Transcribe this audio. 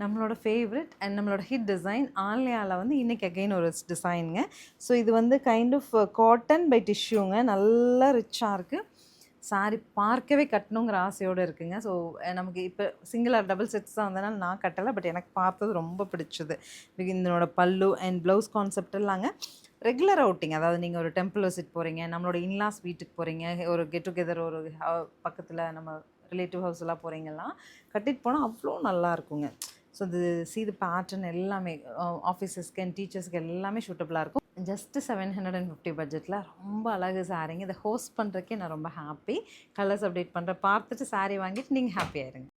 நம்மளோட favourite and நம்மளோட hit design ஆன்லைனில் வந்து இன்றைக்கி அகெயின் ஒரு டிசைனுங்க. ஸோ இது வந்து கைண்ட் ஆஃப் காட்டன் பை டிஷ்யூங்க. நல்லா ரிச்சாக இருக்குது. சாரி பார்க்கவே கட்டணுங்கிற ஆசையோடு இருக்குங்க. ஸோ நமக்கு இப்போ சிங்கிள் ஆர் டபுள் செட்ஸ் தான் வந்ததுனால நான் கட்டலை. பட் எனக்கு பார்த்தது ரொம்ப பிடிச்சது. இதனோட பல்லு அண்ட் ப்ளவுஸ் கான்செப்ட் எல்லாங்க ரெகுலர் அவுட்டிங். அதாவது நீங்கள் ஒரு டெம்பிள் விசிட் போகிறீங்க, நம்மளோட இன்லாஸ் வீட்டுக்கு போகிறீங்க, ஒரு கெட் டுகெதர், ஒரு பக்கத்தில் நம்ம ரிலேட்டிவ் ஹவுஸ் எல்லாம் போகிறீங்கலாம் கட்டிட்டு போனால் அவ்வளோ நல்லா இருக்குங்க. ஸோ இது த பேட்டர்ன் எல்லாமே ஆஃபீஸஸ்க்கு அண்ட் டீச்சர்ஸ்க்கு எல்லாமே சூட்டபுளாக இருக்கும். ஜஸ்ட்டு 750 பட்ஜெட்டில் ரொம்ப அழகு சாரீங்க. இதை ஹோஸ்ட் பண்ணுறக்கே நான் ரொம்ப ஹாப்பி. கலர்ஸ் அப்டேட் பண்ணுறேன். பார்த்துட்டு சாரீ வாங்கிட்டு நீங்கள் ஹாப்பி ஆயிருங்க.